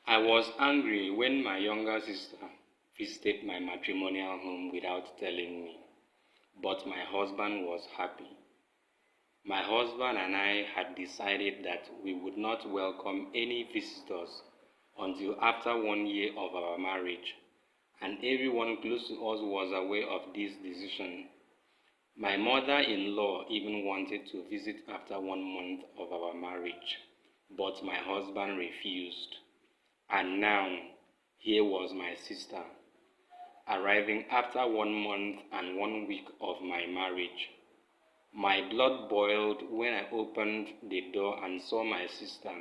I was angry when my younger sister visited my matrimonial home without telling me, but my husband was happy. My husband and I had decided that we would not welcome any visitors until after 1 year of our marriage, and everyone close to us was aware of this decision. My mother-in-law even wanted to visit after 1 month of our marriage, but my husband refused. And now, here was my sister, arriving after 1 month and 1 week of my marriage. My blood boiled when I opened the door and saw my sister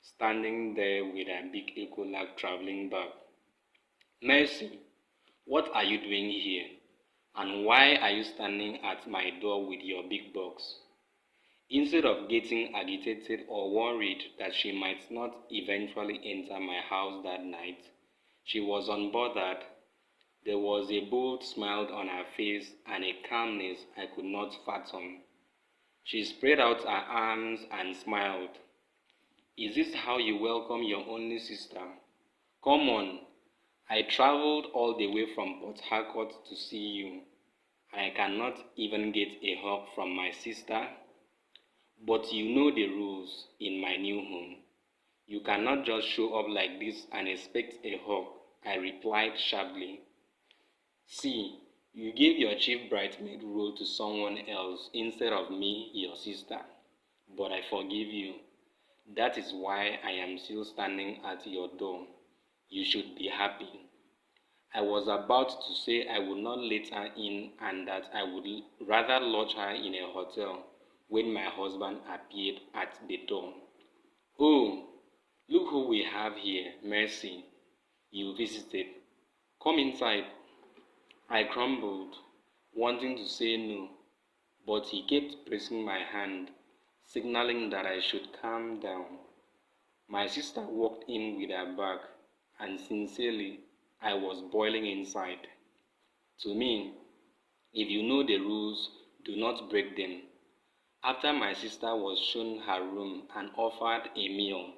standing there with a big Ecolab traveling bag. Mercy, what are you doing here? And why are you standing at my door with your big box? Instead of getting agitated or worried that she might not eventually enter my house that night, she was unbothered. There was a bold smile on her face and a calmness I could not fathom. She spread out her arms and smiled. Is this how you welcome your only sister? Come on, I traveled all the way from Port Harcourt to see you. I cannot even get a hug from my sister. But you know the rules in my new home. You cannot just show up like this and expect a hug, I replied sharply. See, you gave your chief bridesmaid role to someone else instead of me, your sister. But I forgive you. That is why I am still standing at your door. You should be happy. I was about to say I would not let her in and that I would rather lodge her in a hotel when my husband appeared at the door. Oh, look who we have here, Mercy. You visited. Come inside. I crumbled, wanting to say no, but he kept pressing my hand, signaling that I should calm down. My sister walked in with her bag, and sincerely, I was boiling inside. To me, if you know the rules, do not break them. After my sister was shown her room and offered a meal,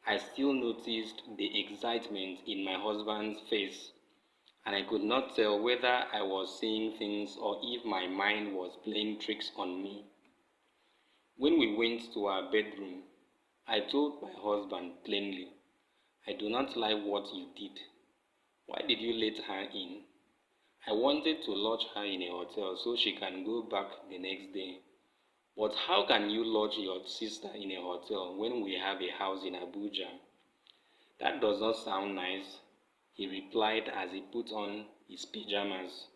I still noticed the excitement in my husband's face, and I could not tell whether I was seeing things or if my mind was playing tricks on me. When we went to our bedroom, I told my husband plainly, I do not like what you did. Why did you let her in? I wanted to lodge her in a hotel so she can go back the next day. But how can you lodge your sister in a hotel when we have a house in Abuja? That does not sound nice, he replied as he put on his pajamas.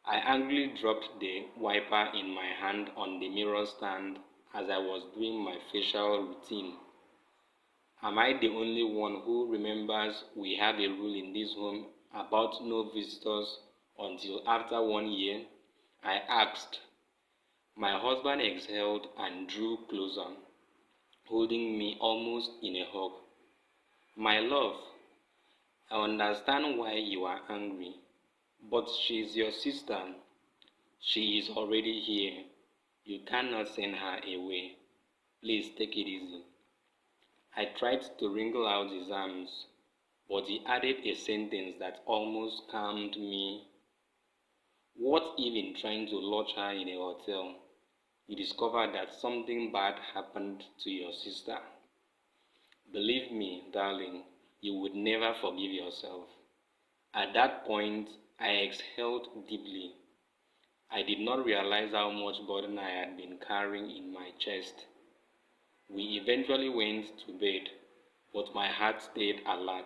I angrily dropped the wiper in my hand on the mirror stand as I was doing my facial routine. Am I the only one who remembers we have a rule in this home about no visitors until after 1 year? I asked. My husband exhaled and drew closer, holding me almost in a hug. My love, I understand why you are angry, but she is your sister. She is already here. You cannot send her away. Please take it easy. I tried to wrinkle out his arms, but he added a sentence that almost calmed me. What if in trying to lodge her in a hotel, you discover that something bad happened to your sister? Believe me, darling, you would never forgive yourself. At that point, I exhaled deeply. I did not realize how much burden I had been carrying in my chest. We eventually went to bed, but my heart stayed alert.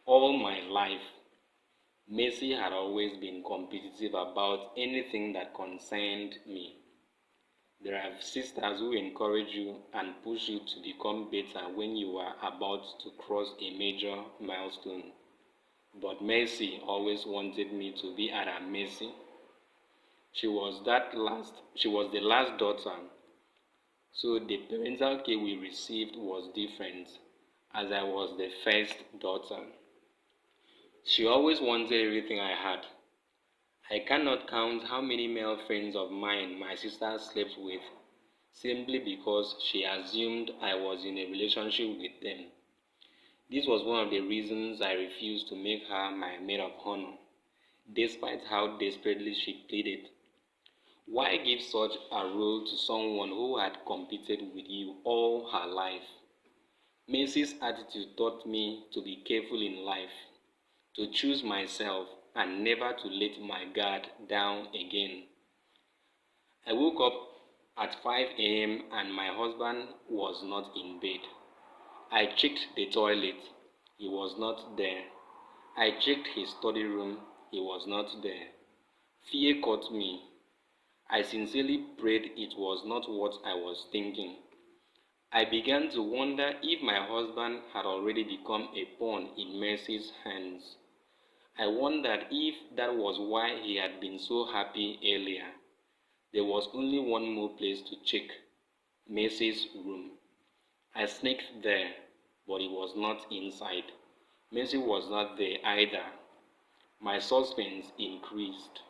All my life, Mercy had always been competitive about anything that concerned me. There are sisters who encourage you and push you to become better when you are about to cross a major milestone. But Mercy always wanted me to be at her mercy. She was the last daughter, so the parental care we received was different, as I was the first daughter. She always wanted everything I had. I cannot count how many male friends of mine my sister slept with, simply because she assumed I was in a relationship with them. This was one of the reasons I refused to make her my maid of honor, despite how desperately she pleaded. Why give such a role to someone who had competed with you all her life? Macy's attitude taught me to be careful in life, to choose myself, and never to let my guard down again. I woke up at 5 a.m. and my husband was not in bed. I checked the toilet. He was not there. I checked his study room. He was not there. Fear caught me. I sincerely prayed it was not what I was thinking. I began to wonder if my husband had already become a pawn in Mercy's hands. I wondered if that was why he had been so happy earlier. There was only one more place to check, Mercy's room. I sneaked there, but he was not inside. Mercy was not there either. My suspense increased.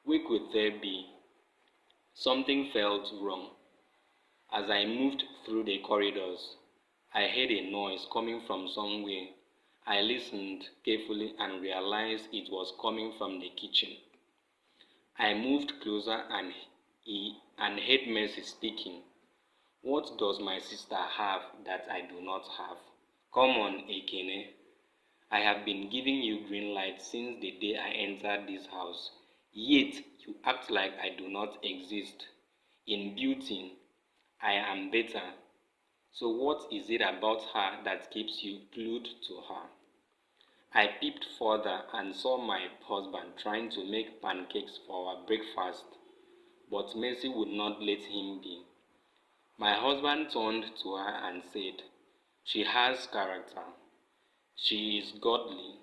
Where could there be? Something felt wrong. As I moved through the corridors, I heard a noise coming from somewhere. I listened carefully and realized it was coming from the kitchen. I moved closer and heard Mercy speaking. What does my sister have that I do not have? Come on, Ekene. I have been giving you green light since the day I entered this house. Yet you act like I do not exist. In beauty, I am better. So what is it about her that keeps you glued to her? I peeped further and saw my husband trying to make pancakes for our breakfast, but Mercy would not let him be. My husband turned to her and said, "She has character. She is godly.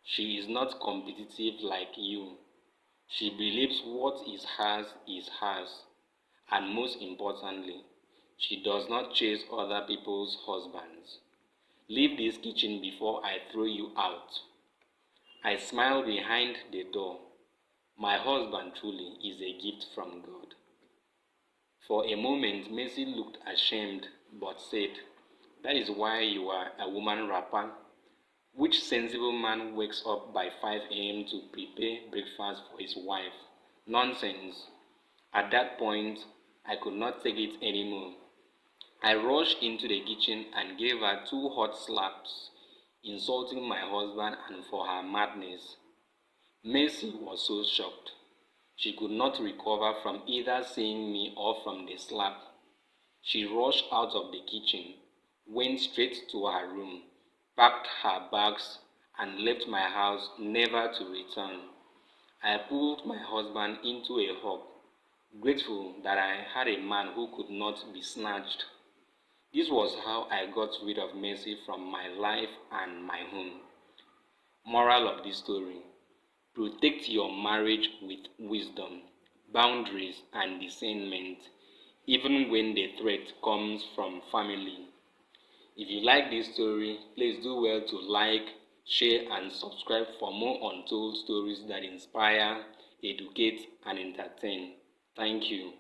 She is not competitive like you. She believes what is hers, and most importantly, she does not chase other people's husbands. Leave this kitchen before I throw you out." I smiled behind the door. My husband truly is a gift from God. For a moment, Mercy looked ashamed but said, "That is why you are a woman rapper. Which sensible man wakes up by 5 a.m. to prepare breakfast for his wife? Nonsense." At that point, I could not take it anymore. I rushed into the kitchen and gave her 2 hot slaps, insulting my husband and for her madness. Mercy was so shocked. She could not recover from either seeing me or from the slap. She rushed out of the kitchen, went straight to her room, packed her bags, and left my house never to return. I pulled my husband into a hug, grateful that I had a man who could not be snatched. This was how I got rid of Mercy from my life and my home. Moral of this story: protect your marriage with wisdom, boundaries, and discernment, even when the threat comes from family. If you like this story, please do well to like, share, and subscribe for more untold stories that inspire, educate, and entertain. Thank you.